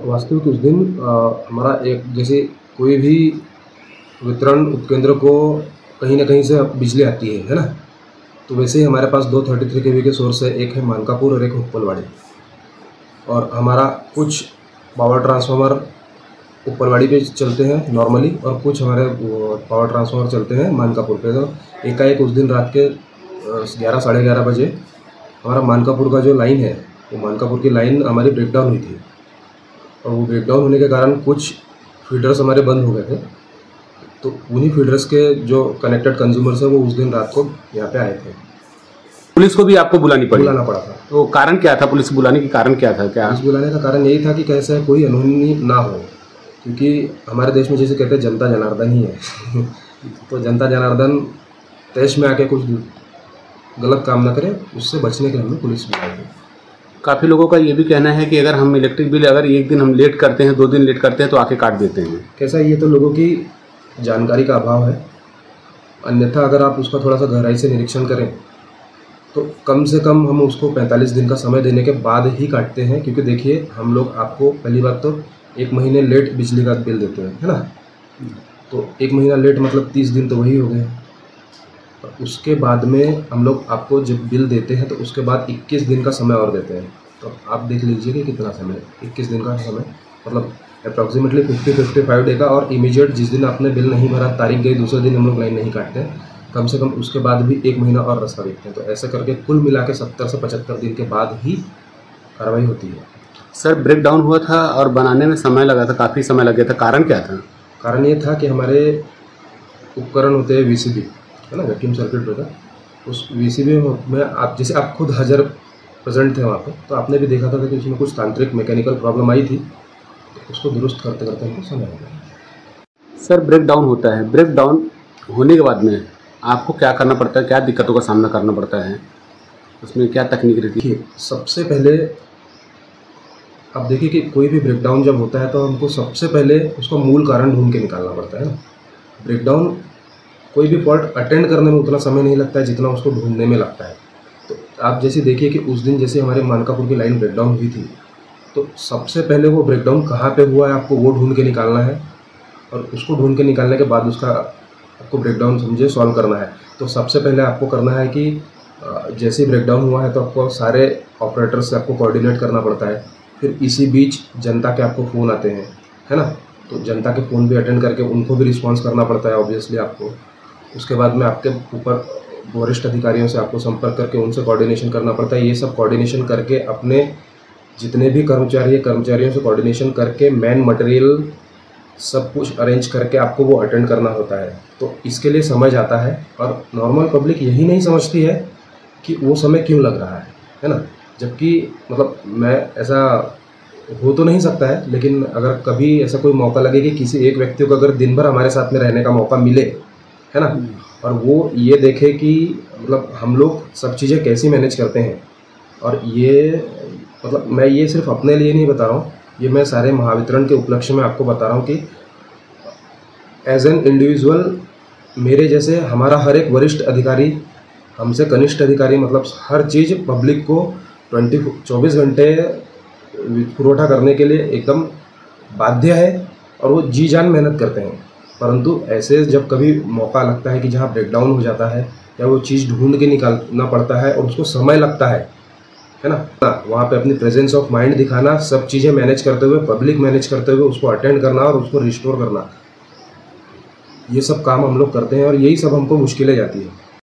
वास्तविक उस दिन हमारा एक जैसे कोई भी वितरण उपकेंद्र को कहीं न कहीं से बिजली आती है ना? तो वैसे ही हमारे पास 2 33 केवी के सोर्स है, एक है मानकापुर और एक उपलवाड़ी। और हमारा कुछ पावर ट्रांसफार्मर उपलवाड़ी पे चलते हैं नॉर्मली, और कुछ हमारे पावर ट्रांसफार्मर चलते हैं मानकापुर पे। तो एकाएक उस दिन रात के 11 साढ़े 11 बजे हमारा मानकापुर का जो लाइन है, वो मानकापुर की लाइन हमारी ब्रेकडाउन हुई थी। और वो ब्रेकडाउन होने के कारण कुछ फीडर्स हमारे बंद हो गए थे। तो उन्हीं फीडर्स के जो कनेक्टेड कंज्यूमर्स हैं वो उस दिन रात को यहाँ पे आए थे। पुलिस को भी आपको बुलाना पड़ा था। तो कारण क्या था? पुलिस बुलाने के कारण क्या था? क्या पुलिस बुलाने का कारण यही था कि कैसे कोई अनहोनी ना हो, क्योंकि हमारे देश में जैसे कहते हैं जनता जनार्दन ही है तो जनता जनार्दन देश में आके कुछ गलत काम ना करे, उससे बचने के लिए हमने पुलिस बुलाई थी। काफ़ी लोगों का ये भी कहना है कि अगर हम इलेक्ट्रिक बिल अगर एक दिन हम लेट करते हैं, 2 दिन लेट करते हैं तो आके काट देते हैं। कैसा ये तो लोगों की जानकारी का अभाव है। अन्यथा अगर आप उसका थोड़ा सा गहराई से निरीक्षण करें तो कम से कम हम उसको 45 दिन का समय देने के बाद ही काटते हैं। क्योंकि देखिए, हम लोग आपको पहली बात तो 1 महीने लेट बिजली का बिल देते हैं, है ना? तो 1 महीना लेट मतलब 30 दिन तो वही हो गए। उसके बाद में हम लोग आपको जब बिल देते हैं तो उसके बाद 21 दिन का समय और देते हैं। तो आप देख लीजिए कि कितना समय, 21 दिन का समय मतलब अप्रॉक्सीमेटली 50-55 डे का। और इमीडिएट जिस दिन आपने बिल नहीं भरा, तारीख गई, दूसरे दिन हम लोग लाइन नहीं काटते हैं। कम से कम उसके बाद भी 1 महीना और रास्ता देखते हैं। तो ऐसे करके कुल मिला के 70 से 75 दिन के बाद ही कार्रवाई होती है। सर, ब्रेक डाउन हुआ था और बनाने में समय लगा था, काफ़ी समय लग गया था। कारण क्या था? कारण ये था कि हमारे उपकरण होते हैं VCB, है ना, वैक्यूम सर्किट ब्रेकर। उस VCB में आप जैसे आप खुद हाजिर प्रेजेंट थे वहाँ पे, तो आपने भी देखा था कि उसमें कुछ तांत्रिक मैकेनिकल प्रॉब्लम आई थी। तो उसको दुरुस्त करते करते हमको समय हो गया। सर, ब्रेक डाउन होता है, ब्रेक डाउन होने के बाद में आपको क्या करना पड़ता है? क्या दिक्कतों का सामना करना पड़ता है? उसमें क्या तकनीक रहती है? सबसे पहले आप देखिए कि कोई भी ब्रेकडाउन जब होता है तो हमको सबसे पहले उसका मूल कारण ढूंढ के निकालना पड़ता है ना। ब्रेकडाउन कोई भी फॉल्ट अटेंड करने में उतना समय नहीं लगता है जितना उसको ढूंढने में लगता है। तो आप जैसे देखिए कि उस दिन जैसे हमारे मानकापुर की लाइन ब्रेकडाउन हुई थी, तो सबसे पहले वो ब्रेकडाउन कहाँ पे हुआ है आपको वो ढूंढ के निकालना है। और उसको ढूंढ के निकालने के बाद उसका आपको ब्रेकडाउन समझे सॉल्व करना है। तो सबसे पहले आपको करना है कि जैसे ही ब्रेकडाउन हुआ है तो आपको सारे ऑपरेटर से आपको कोऑर्डिनेट करना पड़ता है। फिर इसी बीच जनता के आपको फ़ोन आते हैं, है ना? तो जनता के फ़ोन भी अटेंड करके उनको भी रिस्पॉन्स करना पड़ता है ऑब्वियसली आपको। उसके बाद में आपके ऊपर वरिष्ठ अधिकारियों से आपको संपर्क करके उनसे कोऑर्डिनेशन करना पड़ता है। ये सब कोऑर्डिनेशन करके अपने जितने भी कर्मचारी हैं, कर्मचारियों से कोऑर्डिनेशन करके मैन मटेरियल सब कुछ अरेंज करके आपको वो अटेंड करना होता है। तो इसके लिए समय जाता है। और नॉर्मल पब्लिक यही नहीं समझती है कि वो समय क्यों लग रहा है ना? जबकि मतलब मैं ऐसा हो तो नहीं सकता है, लेकिन अगर कभी ऐसा कोई मौका लगे कि किसी एक व्यक्ति को अगर दिन भर हमारे साथ में रहने का मौका मिले, है ना, और वो ये देखे कि मतलब हम लोग सब चीज़ें कैसी मैनेज करते हैं। और ये मतलब मैं ये सिर्फ अपने लिए नहीं बता रहा हूँ, ये मैं सारे महावितरण के उपलक्ष्य में आपको बता रहा हूँ कि एज एन इंडिविजुअल मेरे जैसे हमारा हर एक वरिष्ठ अधिकारी, हमसे कनिष्ठ अधिकारी, मतलब हर चीज़ पब्लिक को 24 घंटे पुरवठा करने के लिए एकदम बाध्य है। और वो जी जान मेहनत करते हैं। परंतु ऐसे जब कभी मौका लगता है कि जहाँ ब्रेकडाउन हो जाता है या वो चीज़ ढूंढ के निकालना पड़ता है और उसको समय लगता है ना, वहाँ पे अपनी प्रेजेंस ऑफ माइंड दिखाना, सब चीज़ें मैनेज करते हुए, पब्लिक मैनेज करते हुए उसको अटेंड करना और उसको रिस्टोर करना, ये सब काम हम लोग करते हैं। और यही सब हमको मुश्किलें जाती है।